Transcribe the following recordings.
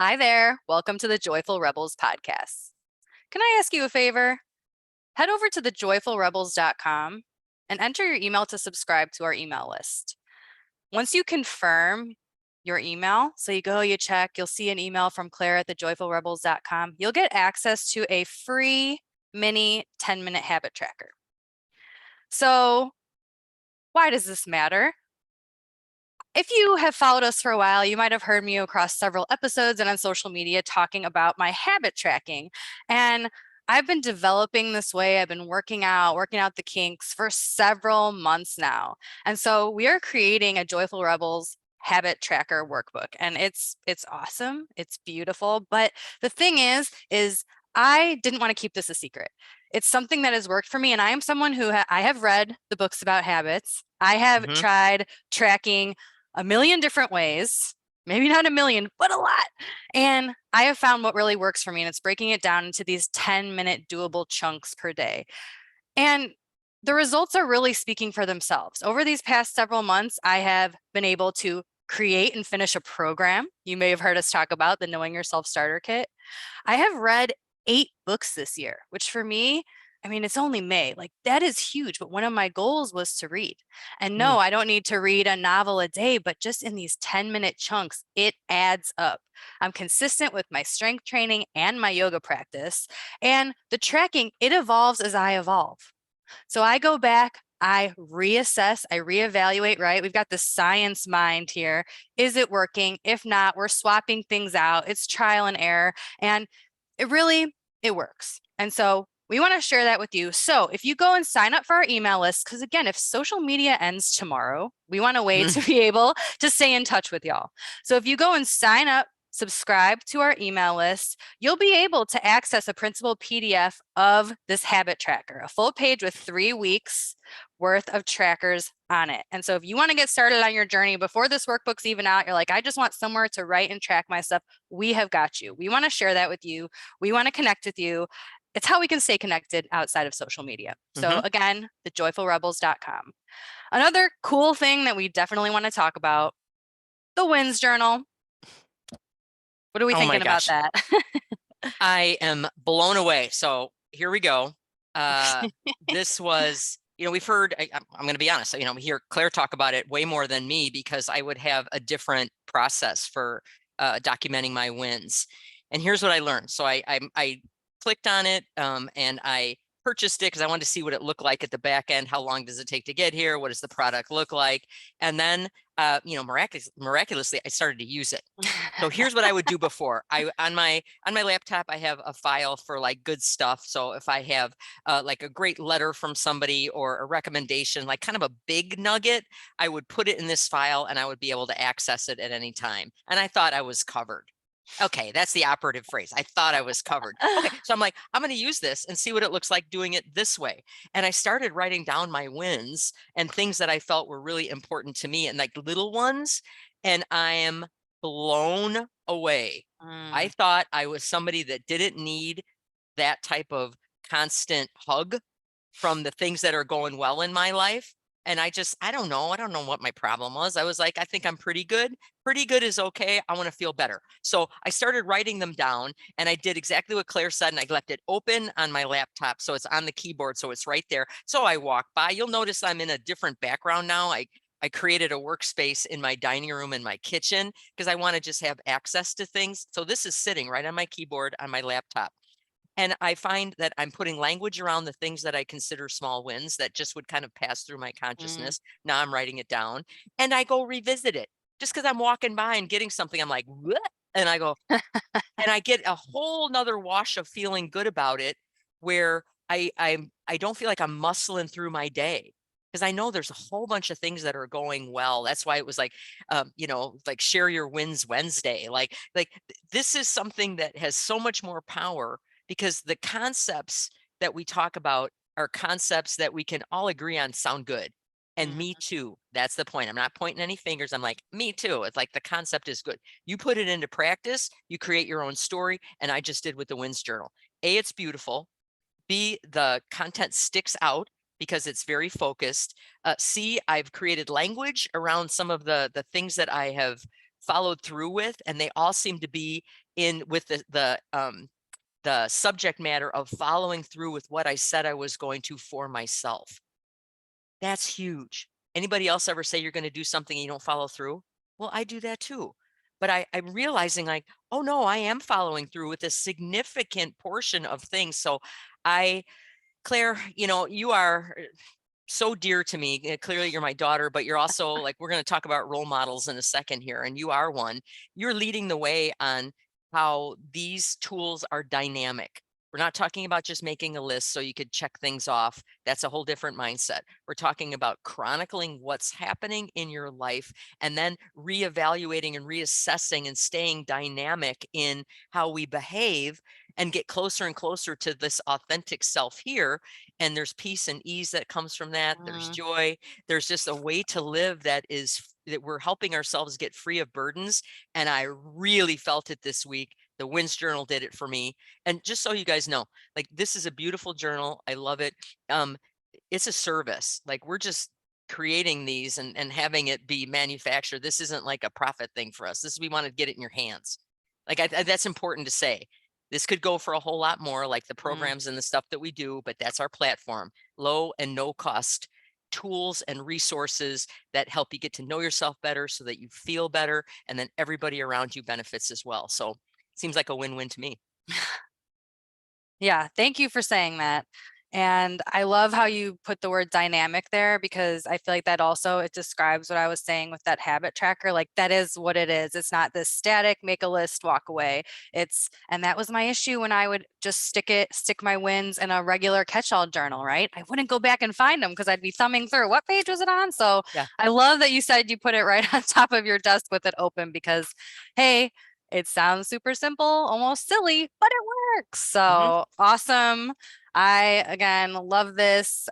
Hi there. Welcome to the Joyful Rebels podcast. Can I ask you a favor? Head over to thejoyfulrebels.com and enter your email to subscribe to our email list. Once you confirm your email, so you go, you check, you'll see an email from Claire at thejoyfulrebels.com. You'll get access to a free mini 10-minute habit tracker. So, why does this matter? If you have followed us for a while, you might have heard me across several episodes and on social media talking about my habit tracking. And I've been developing this way. I've been working out the kinks for several months now. And so we are creating a Joyful Rebels habit tracker workbook, and it's awesome. It's beautiful. But the thing is I didn't want to keep this a secret. It's something that has worked for me. And I am someone who I have read the books about habits. I have Mhm. tried tracking a million different ways, maybe not a million, but a lot. And I have found what really works for me, and it's breaking it down into these 10-minute doable chunks per day. And the results are really speaking for themselves. Over these past several months, I have been able to create and finish a program. You may have heard us talk about the Knowing Yourself Starter Kit. I have read 8 books this year, which for me, I mean, it's only May. Like, that is huge. But one of my goals was to read. And no, Mm. I don't need to read a novel a day, but just in these 10-minute chunks, it adds up. I'm consistent with my strength training and my yoga practice. And the tracking, it evolves as I evolve. So I go back, I reassess, I reevaluate, right? We've got the science mind here. Is it working? If not, we're swapping things out. It's trial and error. And it works. And so we want to share that with you. So if you go and sign up for our email list, because again, if social media ends tomorrow, we want a way to Mm. be able to stay in touch with y'all. So if you go and sign up, subscribe to our email list, you'll be able to access a printable PDF of this habit tracker, a full page with 3 weeks worth of trackers on it. And so if you want to get started on your journey before this workbook's even out, you're like, I just want somewhere to write and track my stuff. We have got you. We want to share that with you. We want to connect with you. It's how we can stay connected outside of social media. So Mhm. again, thejoyfulrebels.com. Another cool thing that we definitely want to talk about, the wins journal. What are we Oh my thinking about gosh. that? I am blown away. So here we go. Uh, this was, we've heard, I'm going to be honest, we hear Claire talk about it way more than me because I would have a different process for documenting my wins. And here's what I learned. So I clicked on it and I purchased it because I wanted to see what it looked like at the back end. How long does it take to get here? What does the product look like? And then, miraculously, I started to use it. So here's what I would do before. On my laptop, I have a file for like good stuff. So if I have like a great letter from somebody or a recommendation, like kind of a big nugget, I would put it in this file and I would be able to access it at any time. And I thought I was covered. Okay, that's the operative phrase. I thought I was covered. Okay, so I'm like, I'm going to use this and see what it looks like doing it this way. And I started writing down my wins and things that I felt were really important to me and like little ones. And I am blown away. I Mm, thought I was somebody that didn't need that type of constant hug from the things that are going well in my life. And I don't know. I don't know what my problem was. I was like, I think I'm pretty good. Pretty good is okay. I want to feel better. So I started writing them down and I did exactly what Claire said. And I left it open on my laptop. So it's on the keyboard. So it's right there. So I walk by. You'll notice I'm in a different background now. I created a workspace in my dining room and my kitchen because I want to just have access to things. So this is sitting right on my keyboard on my laptop. And I find that I'm putting language around the things that I consider small wins that just would kind of pass through my mm. consciousness. Now I'm writing it down and I go revisit it just because I'm walking by and getting something. I'm like, what? And I go, and I get a whole nother wash of feeling good about it where I don't feel like I'm muscling through my day because I know there's a whole bunch of things that are going well. That's why it was like, like share your wins Wednesday. This is something that has so much more power because the concepts that we talk about are concepts that we can all agree on sound good. And me Mhm. too. That's the point. I'm not pointing any fingers. I'm like, me too. It's like the concept is good. You put it into practice, you create your own story. And I just did with the Wins Journal. A, it's beautiful. B, the content sticks out because it's very focused. C, I've created language around some of the things that I have followed through with, and they all seem to be in with the subject matter of following through with what I said I was going to for myself. That's huge. Anybody else ever say you're going to do something and you don't follow through? Well, I do that too. But I'm realizing like, oh no, I am following through with a significant portion of things. So Claire, you are so dear to me. Clearly, you're my daughter, but you're also like, we're going to talk about role models in a second here, and you are one. You're leading the way on how these tools are dynamic. We're not talking about just making a list so you could check things off. That's a whole different mindset. We're talking about chronicling what's happening in your life and then reevaluating and reassessing and staying dynamic in how we behave and get closer and closer to this authentic self here. And there's peace and ease that comes from that. There's joy. There's just a way to live that we're helping ourselves get free of burdens. And I really felt it this week. The Wins Journal did it for me. And just so you guys know, like, this is a beautiful journal. I love it. It's a service. Like, we're just creating these and having it be manufactured. This isn't like a profit thing for us. We want to get it in your hands. Like, that's important to say. This could go for a whole lot more, like the programs and the stuff that we do, but that's our platform. Low and no cost tools and resources that help you get to know yourself better so that you feel better, and then everybody around you benefits as well. So it seems like a win-win to me. Yeah, thank you for saying that. And I love how you put the word dynamic there, because I feel like that also, it describes what I was saying with that habit tracker. Like, that is what it is. It's not this static, make a list, walk away. And that was my issue when I would just stick my wins in a regular catch-all journal, right? I wouldn't go back and find them because I'd be thumbing through, what page was it on? So Yeah. I love that you said you put it right on top of your desk with it open, because, hey, it sounds super simple, almost silly, but it works. So awesome. I, again, love this.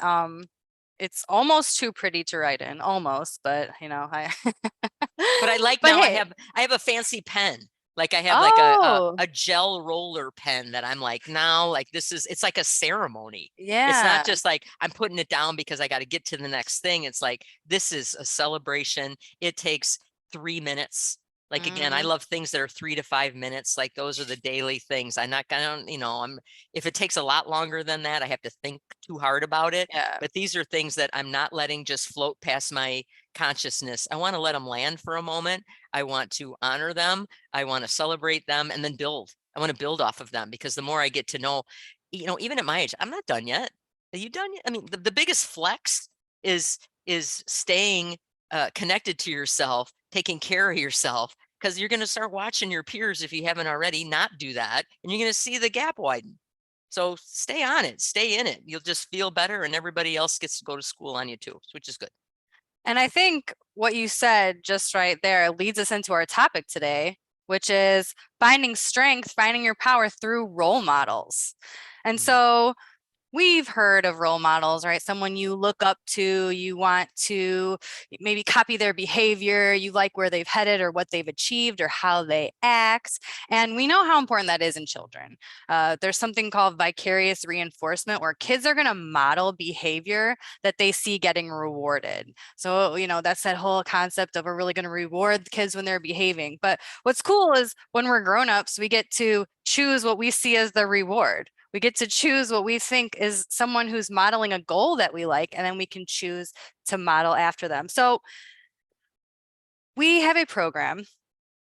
It's almost too pretty to write in, almost, but But I like, but now hey, I have a fancy pen. Like, I have like oh, a gel roller pen that I'm like, now, like, it's like a ceremony. It's not yeah. just like I'm putting it down because I got to get to the next thing. It's like, this is a celebration. It takes 3 minutes. Like, again, I love things that are 3 to 5 minutes. Like, those are the daily things. I'm not gonna, if it takes a lot longer than that, I have to think too hard about it. Yeah. But these are things that I'm not letting just float past my consciousness. I want to let them land for a moment. I want to honor them. I want to celebrate them, and then build. I want to build off of them, because the more I get to know, even at my age, I'm not done yet. Are you done yet? I mean, the biggest flex is staying connected to yourself, taking care of yourself, because you're going to start watching your peers, if you haven't already, not do that, and you're going to see the gap widen. So stay on it, stay in it. You'll just feel better, and everybody else gets to go to school on you too, which is good. And I think what you said just right there leads us into our topic today, which is finding strength, finding your power through role models. And so we've heard of role models, right? Someone you look up to, you want to maybe copy their behavior, you like where they've headed or what they've achieved or how they act. And we know how important that is in children. There's something called vicarious reinforcement, where kids are going to model behavior that they see getting rewarded. So, that's that whole concept of, we're really going to reward the kids when they're behaving. But what's cool is, when we're grown-ups, we get to choose what we see as the reward. We get to choose what we think is someone who's modeling a goal that we like, and then we can choose to model after them. So we have a program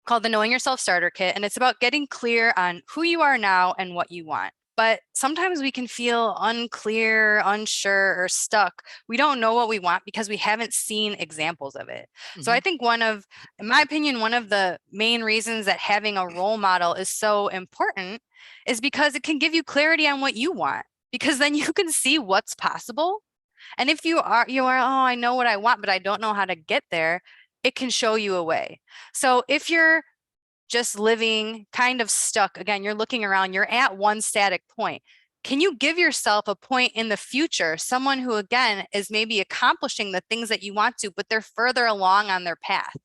called the Knowing Yourself Starter Kit, and it's about getting clear on who you are now and what you want. But sometimes we can feel unclear, unsure, or stuck. We don't know what we want because we haven't seen examples of it. So I think in my opinion, one of the main reasons that having a role model is so important is because it can give you clarity on what you want, because then you can see what's possible. And if you are, oh, I know what I want, but I don't know how to get there, it can show you a way. So if you're just living kind of stuck, again, you're looking around, you're at one static point. Can you give yourself a point in the future, someone who, again, is maybe accomplishing the things that you want to, but they're further along on their path?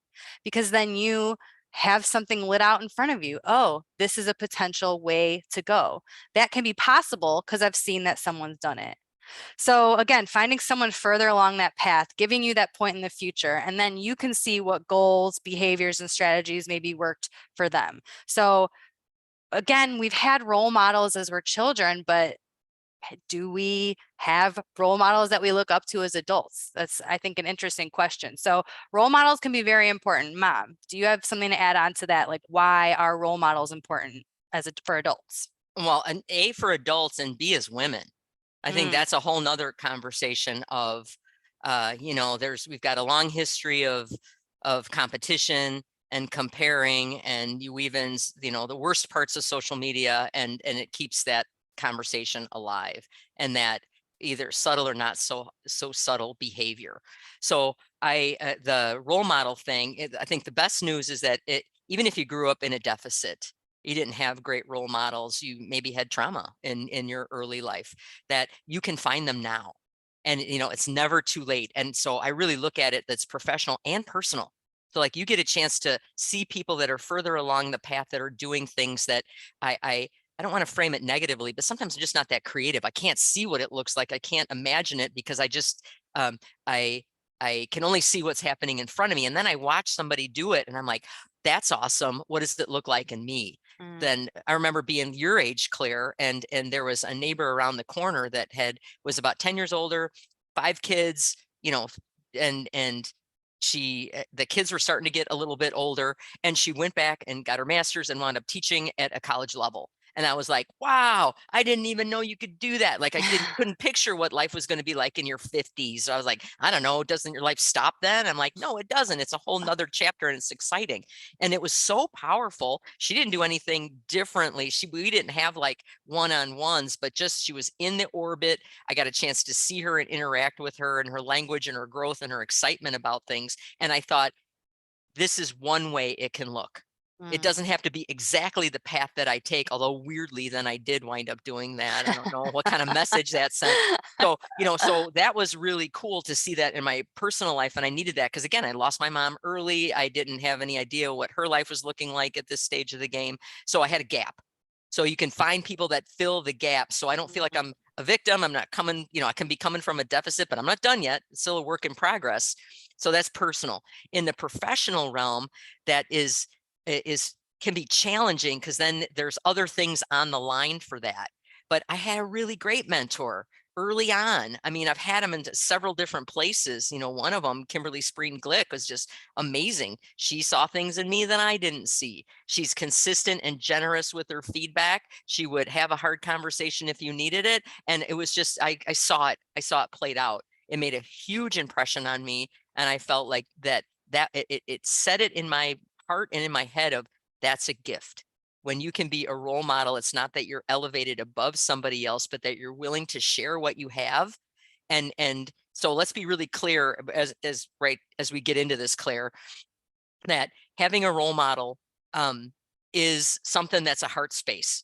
Because then you have something lit out in front of you. Oh, this is a potential way to go. That can be possible because I've seen that someone's done it. So again, finding someone further along that path, giving you that point in the future, and then you can see what goals, behaviors, and strategies maybe worked for them. So again, we've had role models as we're children, but do we have role models that we look up to as adults? That's, I think, an interesting question. So role models can be very important. Mom, do you have something to add on to that? Like, why are role models important for adults? Well, an A for adults and B as women. I think Mm, that's a whole nother conversation of, we've got a long history of competition and comparing, and you even, the worst parts of social media, and it keeps that conversation alive, and that either subtle or not so subtle behavior. So the role model thing, I think the best news is that even if you grew up in a deficit, you didn't have great role models, you maybe had trauma in your early life, that you can find them now. And it's never too late. And so I really look at it that's professional and personal. So like you get a chance to see people that are further along the path, that are doing things that I don't want to frame it negatively, but sometimes I'm just not that creative. I can't see what it looks like. I can't imagine it because I just I I can only see what's happening in front of me. And then I watch somebody do it and I'm like, that's awesome. What does it look like in me? mm. Then I remember being your age, Claire, and there was a neighbor around the corner that was about 10 years older, 5 kids, and the kids were starting to get a little bit older, and she went back and got her master's and wound up teaching at a college level. And I was like, wow, I didn't even know you could do that. Like I couldn't picture what life was going to be like in your 50s. So I was like, I don't know, doesn't your life stop then? I'm like, no, it doesn't. It's a whole nother chapter and it's exciting. And it was so powerful. She didn't do anything differently. We didn't have like one-on-ones, but just she was in the orbit. I got a chance to see her and interact with her and her language and her growth and her excitement about things. And I thought, this is one way it can look. It Mm. doesn't have to be exactly the path that I take, although weirdly, then I did wind up doing that. I don't know what kind of message that sent. So, so that was really cool to see that in my personal life. And I needed that because, again, I lost my mom early. I didn't have any idea what her life was looking like at this stage of the game. So I had a gap. So you can find people that fill the gap. So I don't feel like I'm a victim. I'm not coming, I can be coming from a deficit, but I'm not done yet. It's still a work in progress. So that's personal. In the professional realm, that can be challenging because then there's other things on the line for that. But I had a really great mentor early on. I mean, I've had them in several different places. One of them, Kimberly Spreen Glick, was just amazing. She saw things in me that I didn't see. She's consistent and generous with her feedback. She would have a hard conversation if you needed it. And it was just, I saw it. I saw it played out. It made a huge impression on me. And I felt like it set it in my heart and in my head of, that's a gift. When you can be a role model, it's not that you're elevated above somebody else, but that you're willing to share what you have. And so let's be really clear as we get into this, Claire, that having a role model is something that's a heart space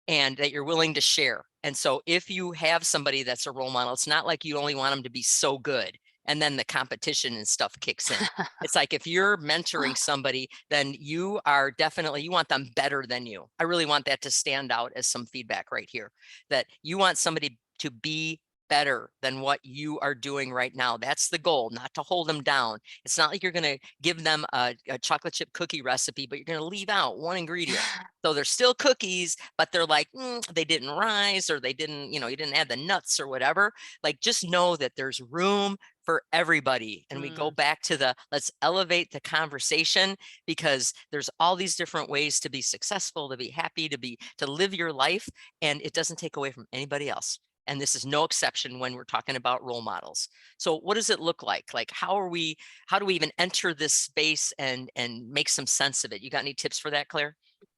and that you're willing to share. And so if you have somebody that's a role model, it's not like you only want them to be so good and then the competition and stuff kicks in. It's like if you're mentoring somebody, then you want them better than you. I really want that to stand out as some feedback right here, that you want somebody to be better than what you are doing right now. That's the goal, not to hold them down. It's not like you're going to give them a chocolate chip cookie recipe, but you're going to leave out one ingredient. So they're still cookies, but they're like, they didn't rise, or they didn't, you didn't add the nuts or whatever. Like, just know that there's room for everybody. And we go back to let's elevate the conversation, because there's all these different ways to be successful, to be happy, to live your life. And it doesn't take away from anybody else. And this is no exception when we're talking about role models. So what does it look like? Like, how do we even enter this space and make some sense of it? You got any tips for that, Claire?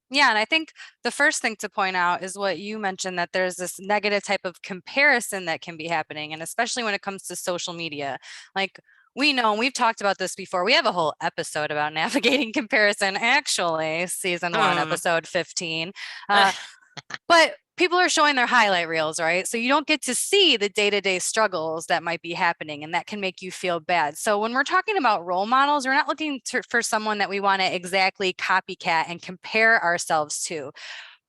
Yeah, and I think the first thing to point out is what you mentioned, that there's this negative type of comparison that can be happening, and especially when it comes to social media. Like, we know, and we've talked about this before. We have a whole episode about navigating comparison, actually, season 1, episode 15. But people are showing their highlight reels, right? So you don't get to see the day-to-day struggles that might be happening, and that can make you feel bad. So when we're talking about role models, we're not looking for someone that we want to exactly copycat and compare ourselves to.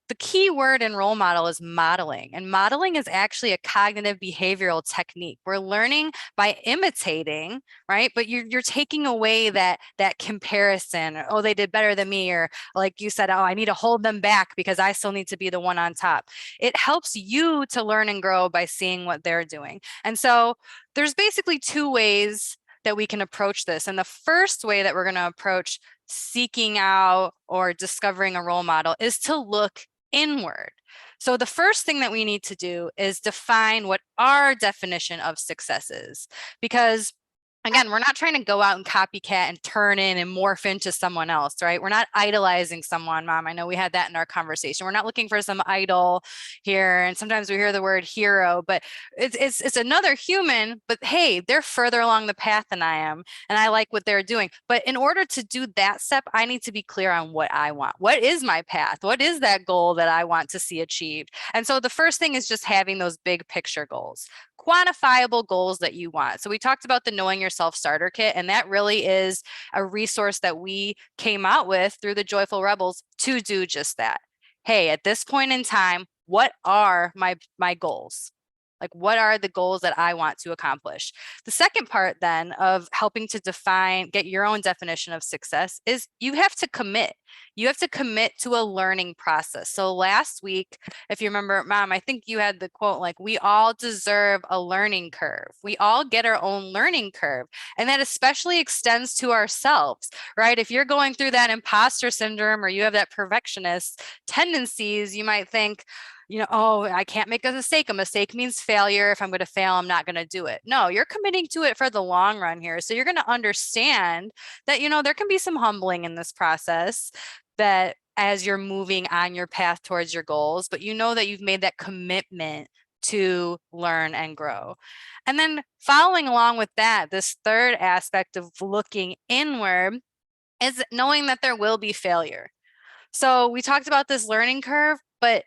the key word in role model is modeling. And modeling is actually a cognitive behavioral technique. We're learning by imitating, right? But you're taking away that comparison. Or, oh, they did better than me. Or like you said, oh, I need to hold them back because I still need to be the one on top. It helps you to learn and grow by seeing what they're doing. And so there's basically two ways that we can approach this. And the first way that we're going to approach seeking out or discovering a role model is to look inward. So the first thing that we need to do is define what our definition of success is, because again, we're not trying to go out and copycat and turn in and morph into someone else, right? We're not idolizing someone, Mom. I know we had that in our conversation. We're not looking for some idol here. And sometimes we hear the word hero, but it's another human, but hey, they're further along the path than I am. And I like what they're doing. But in order to do that step, I need to be clear on what I want. What is my path? What is that goal that I want to see achieved? And so the first thing is just having those big picture goals, quantifiable goals that you want. So we talked about the Knowing Yourself Starter Kit, and that really is a resource that we came out with through the Joyful Rebels to do just that. Hey, at this point in time, what are my goals? Like, what are the goals that I want to accomplish? The second part then of helping to define, get your own definition of success is you have to commit. You have to commit to a learning process. So last week, if you remember, Mom, I think you had the quote, like, we all deserve a learning curve. We all get our own learning curve. And that especially extends to ourselves, right? If you're going through that imposter syndrome or you have that perfectionist tendencies, you might think, oh, I can't make a mistake. A mistake means failure. If I'm going to fail, I'm not going to do it. No, you're committing to it for the long run here. So you're going to understand that, there can be some humbling in this process, that as you're moving on your path towards your goals, but you know that you've made that commitment to learn and grow. And then following along with that, this third aspect of looking inward is knowing that there will be failure. So we talked about this learning curve, but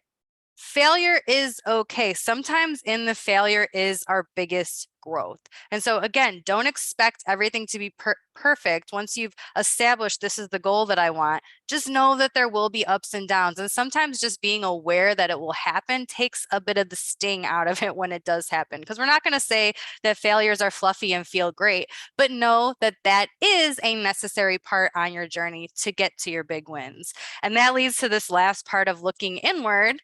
failure is okay. Sometimes in the failure is our biggest growth. And so again, don't expect everything to be perfect. Once you've established this is the goal that I want, just know that there will be ups and downs. And sometimes just being aware that it will happen takes a bit of the sting out of it when it does happen. Because we're not going to say that failures are fluffy and feel great, but know that that is a necessary part on your journey to get to your big wins. And that leads to this last part of looking inward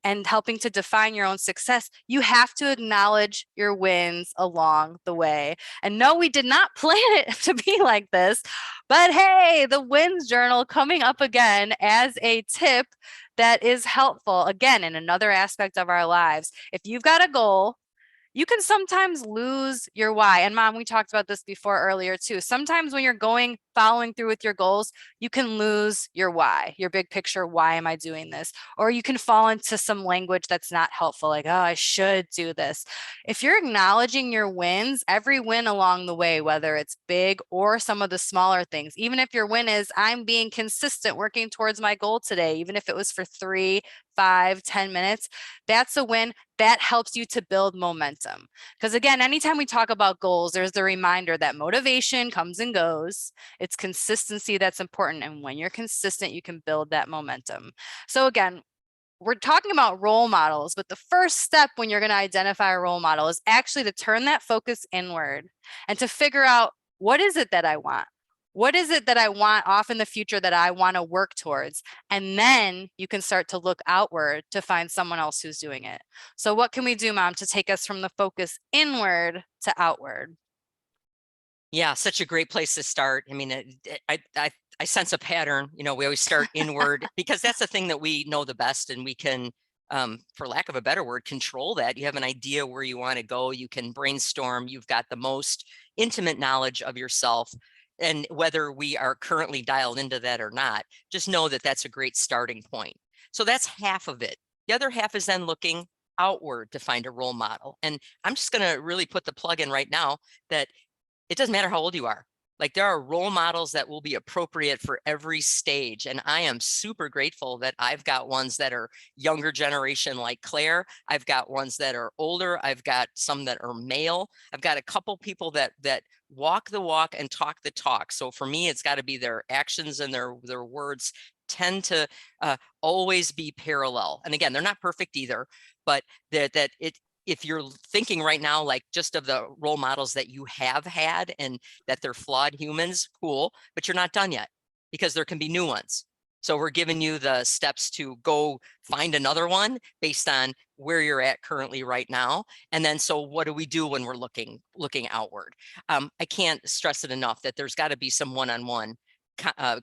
and helping to define your own success. You have to acknowledge your wins along the way. And no, we did not plan it to be like this, but hey, the wins journal coming up again as a tip that is helpful, again, in another aspect of our lives. If you've got a goal, you can sometimes lose your why. And Mom, we talked about this before earlier too. Sometimes when you're following through with your goals, you can lose your why, your big picture. Why am I doing this? Or you can fall into some language that's not helpful, like, oh, I should do this. If you're acknowledging your wins, every win along the way, whether it's big or some of the smaller things, even if your win is I'm being consistent working towards my goal today, even if it was for 3, 5, 10 minutes, that's a win. That helps you to build momentum. Because again, anytime we talk about goals, there's the reminder that motivation comes and goes. It's consistency that's important. And when you're consistent, you can build that momentum. So again, we're talking about role models, but the first step when you're going to identify a role model is actually to turn that focus inward and to figure out, what is it that I want? What is it that I want off in the future that I want to work towards? And then you can start to look outward to find someone else who's doing it. So what can we do, Mom, to take us from the focus inward to outward? Yeah, such a great place to start. I mean, I sense a pattern. We always start inward because that's the thing that we know the best, and we can, for lack of a better word, control that. You have an idea where you want to go. You can brainstorm. You've got the most intimate knowledge of yourself. And whether we are currently dialed into that or not, just know that that's a great starting point. So that's half of it. The other half is then looking outward to find a role model. And I'm just going to really put the plug in right now that it doesn't matter how old you are. Like, there are role models that will be appropriate for every stage. And I am super grateful that I've got ones that are younger generation like Claire. I've got ones that are older. I've got some that are male. I've got a couple people that walk the walk and talk the talk. So for me, it's got to be their actions and their words tend to always be parallel. And again, they're not perfect either, but if you're thinking right now, like just of the role models that you have had and that they're flawed humans, cool, but you're not done yet because there can be new ones. So we're giving you the steps to go find another one based on where you're at currently right now. And then, so what do we do when we're looking outward? I can't stress it enough that there's got to be some one-on-one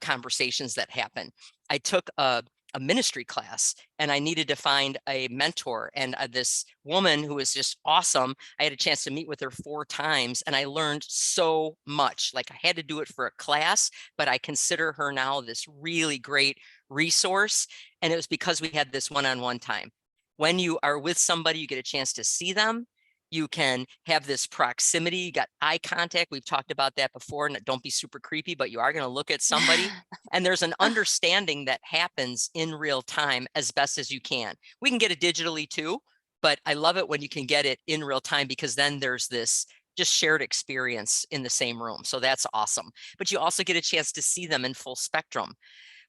conversations that happen. I took a ministry class and I needed to find a mentor, and this woman who was just awesome, I had a chance to meet with her 4 times and I learned so much. Like, I had to do it for a class, but I consider her now this really great resource. And it was because we had this one-on-one time. When you are with somebody, you get a chance to see them. You can have this proximity, you got eye contact. We've talked about that before, and don't be super creepy, but you are going to look at somebody and there's an understanding that happens in real time as best as you can. We can get it digitally too, but I love it when you can get it in real time, because then there's this just shared experience in the same room. So that's awesome. But you also get a chance to see them in full spectrum.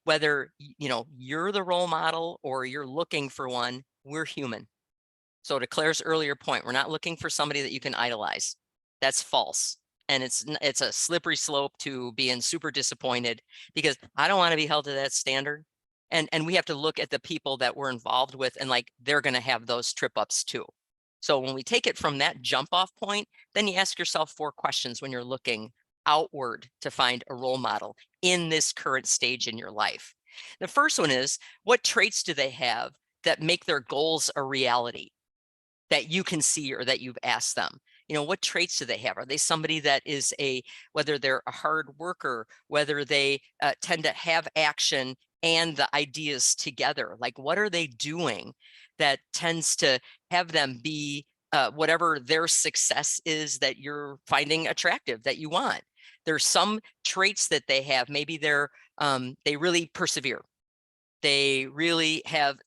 Whether, you're the role model or you're looking for one, we're human. So to Claire's earlier point, we're not looking for somebody that you can idolize. That's false. And it's a slippery slope to being super disappointed, because I don't want to be held to that standard. And we have to look at the people that we're involved with, and like, they're going to have those trip ups too. So when we take it from that jump off point, then you ask yourself 4 questions when you're looking outward to find a role model in this current stage in your life. The first one is, what traits do they have that make their goals a reality, that you can see or that you've asked them? What traits do they have? Are they somebody that is whether they're a hard worker, whether they tend to have action and the ideas together? Like, what are they doing that tends to have them be whatever their success is that you're finding attractive, that you want? There's some traits that they have. Maybe they really persevere. They really have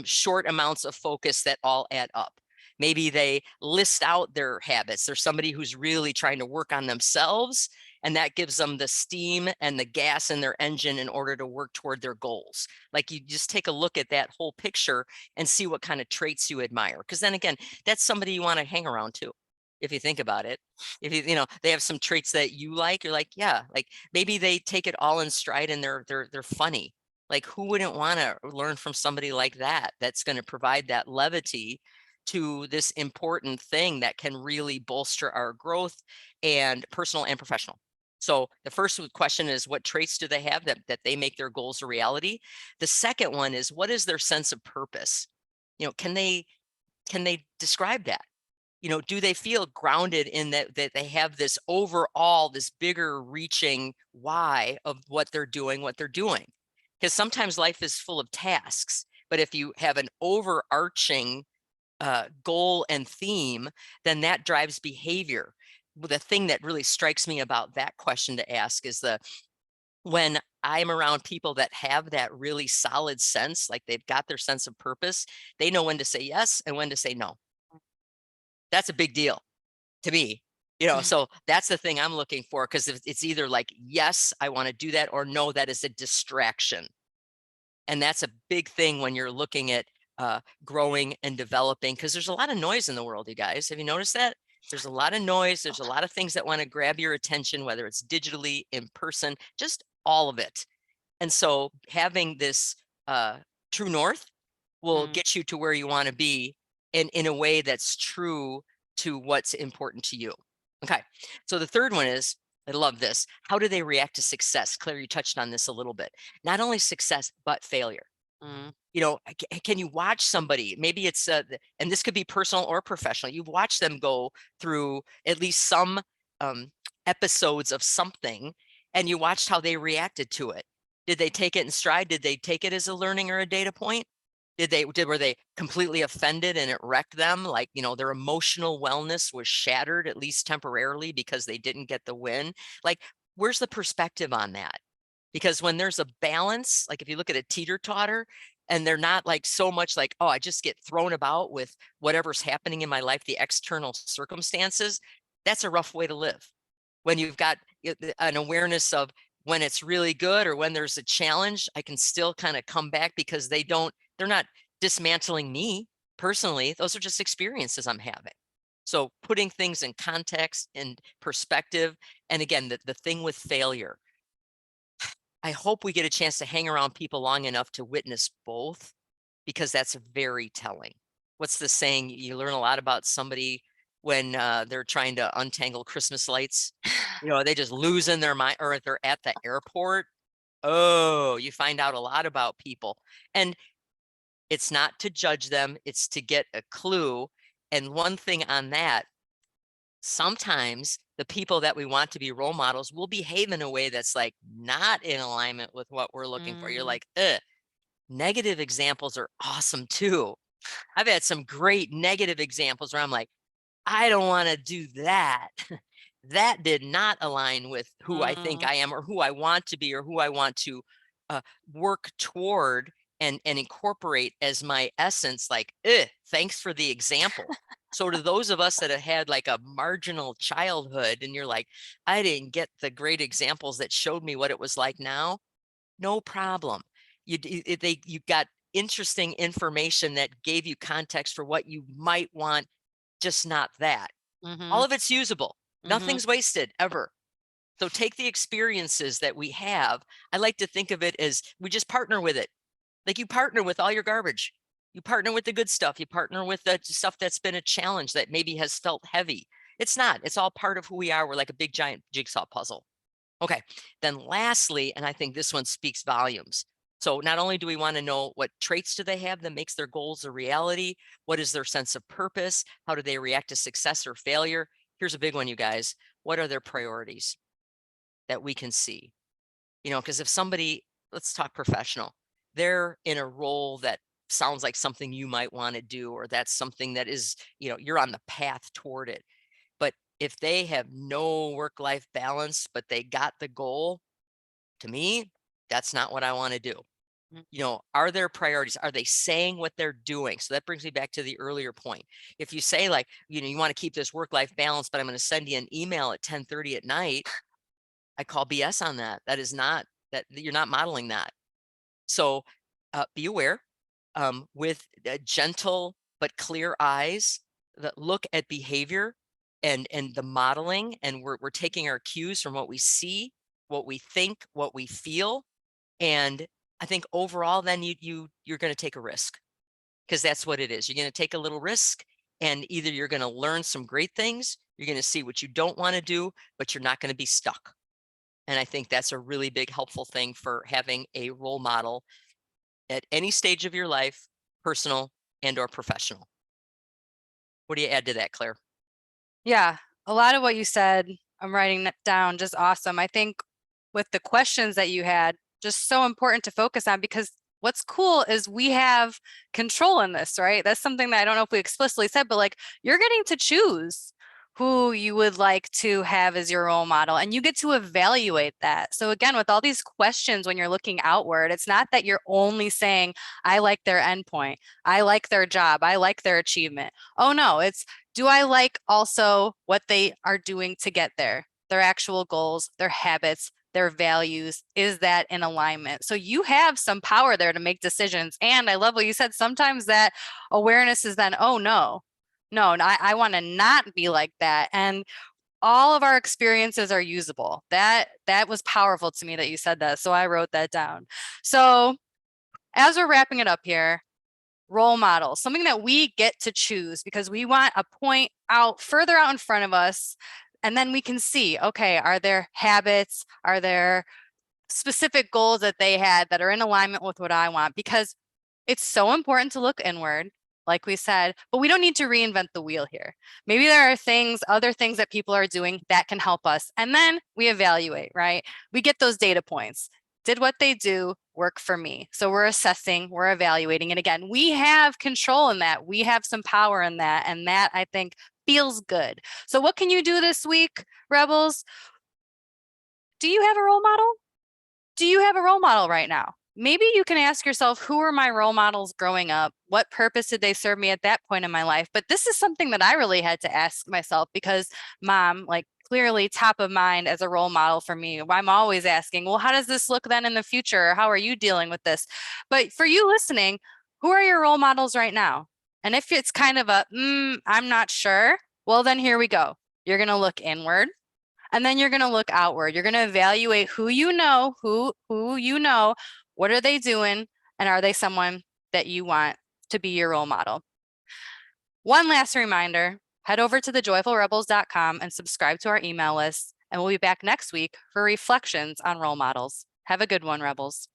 short amounts of focus that all add up. Maybe they list out their habits. There's somebody who's really trying to work on themselves, and that gives them the steam and the gas in their engine in order to work toward their goals. Like, you just take a look at that whole picture and see what kind of traits you admire. Because then again, that's somebody you want to hang around too, if you think about it. If they have some traits that you like, you're like, yeah, like maybe they take it all in stride and they're funny. Like, who wouldn't want to learn from somebody like that, that's going to provide that levity to this important thing that can really bolster our growth, and personal and professional. So the first question is, what traits do they have that they make their goals a reality? The second one is, what is their sense of purpose? Can they describe that? Do they feel grounded in that they have this overall, this bigger reaching why of what they're doing? Because sometimes life is full of tasks, but if you have an overarching goal and theme, then that drives behavior. The thing that really strikes me about that question to ask is, when I'm around people that have that really solid sense, like they've got their sense of purpose, they know when to say yes and when to say no. That's a big deal to me. So that's the thing I'm looking for, because it's either like, yes, I want to do that, or no, that is a distraction. And that's a big thing when you're looking at growing and developing, because there's a lot of noise in the world, you guys. Have you noticed that? There's a lot of noise. There's a lot of things that want to grab your attention, whether it's digitally, in person, just all of it. And so having this true north will get you to where you want to be, in a way that's true to what's important to you. Okay. So the third one is, I love this. How do they react to success? Claire, you touched on this a little bit. Not only success, but failure. Can you watch somebody, maybe it's and this could be personal or professional, you've watched them go through at least some episodes of something, and you watched how they reacted to it. Did they take it in stride? Did they take it as a learning or a data point? Were they completely offended and it wrecked them? Like, their emotional wellness was shattered, at least temporarily, because they didn't get the win. Like, where's the perspective on that? Because when there's a balance, like if you look at a teeter-totter, and they're not like so much like, oh, I just get thrown about with whatever's happening in my life, the external circumstances, that's a rough way to live. When you've got an awareness of when it's really good or when there's a challenge, I can still kind of come back because they're not dismantling me personally. Those are just experiences I'm having. So putting things in context and perspective. And again, the thing with failure, I hope we get a chance to hang around people long enough to witness both, because that's very telling. What's the saying? You learn a lot about somebody when they're trying to untangle Christmas lights. They just losing their mind, or if they're at the airport. Oh, you find out a lot about people. And it's not to judge them, it's to get a clue. And one thing on that, sometimes the people that we want to be role models will behave in a way that's like not in alignment with what we're looking for. You're like, ugh. Negative examples are awesome too. I've had some great negative examples where I'm like, I don't want to do that. That did not align with who I think I am, or who I want to be, or who I want to work toward and incorporate as my essence. Like, thanks for the example. So to those of us that have had like a marginal childhood and you're like, I didn't get the great examples that showed me what it was like now, no problem. You got interesting information that gave you context for what you might want, just not that. All of it's usable. Nothing's wasted ever. So take the experiences that we have. I like to think of it as we just partner with it. Like you partner with all your garbage. You partner with the good stuff. You partner with the stuff that's been a challenge that maybe has felt heavy. It's not. It's all part of who we are. We're like a big giant jigsaw puzzle. Okay, then lastly, and I think this one speaks volumes. So not only do we want to know what traits do they have that makes their goals a reality, what is their sense of purpose, how do they react to success or failure? Here's a big one, you guys. What are their priorities that we can see? Because if somebody, let's talk professional, they're in a role that sounds like something you might want to do, or that's something that is, you're on the path toward it. But if they have no work-life balance, but they got the goal, to me, that's not what I want to do. Are there priorities? Are they saying what they're doing? So that brings me back to the earlier point. If you say like, you want to keep this work-life balance, but I'm going to send you an email at 10:30 at night, I call BS on that. That is not, that you're not modeling that. So be aware with gentle but clear eyes that look at behavior and the modeling, and we're taking our cues from what we see, what we think, what we feel. And I think overall, then you're going to take a risk, because that's what it is. You're going to take a little risk, and either you're going to learn some great things, you're going to see what you don't want to do, but you're not going to be stuck. And I think that's a really big helpful thing for having a role model at any stage of your life, personal and or professional. What do you add to that, Claire? Yeah, a lot of what you said, I'm writing that down, just awesome. I think with the questions that you had, just so important to focus on, because what's cool is we have control in this, right? That's something that I don't know if we explicitly said, but like you're getting to choose who you would like to have as your role model, and you get to evaluate that. So again, with all these questions, when you're looking outward, it's not that you're only saying, I like their endpoint, I like their job, I like their achievement. Oh no, it's, do I like also what they are doing to get there? Their actual goals, their habits, their values, is that in alignment? So you have some power there to make decisions. And I love what you said. Sometimes that awareness is then, oh no, I want to not be like that. And all of our experiences are usable. That was powerful to me that you said that. So I wrote that down. So as we're wrapping it up here, role models, something that we get to choose because we want a point out further out in front of us. And then we can see, okay, are there habits? Are there specific goals that they had that are in alignment with what I want? Because it's so important to look inward, like we said, but we don't need to reinvent the wheel here. Maybe there are other things that people are doing that can help us. And then we evaluate, right? We get those data points. Did what they do work for me? So we're assessing, we're evaluating. And again, we have control in that. We have some power in that. And that, I think, feels good. So what can you do this week, Rebels? Do you have a role model? Do you have a role model right now? Maybe you can ask yourself, who are my role models growing up? What purpose did they serve me at that point in my life? But this is something that I really had to ask myself, because mom, like clearly top of mind as a role model for me. I'm always asking, well, how does this look then in the future? How are you dealing with this? But for you listening, who are your role models right now? And if it's kind of a, I'm not sure, well, then here we go. You're going to look inward and then you're going to look outward. You're going to evaluate who you know, what are they doing? And are they someone that you want to be your role model? One last reminder, head over to thejoyfulrebels.com and subscribe to our email list. And we'll be back next week for reflections on role models. Have a good one, Rebels.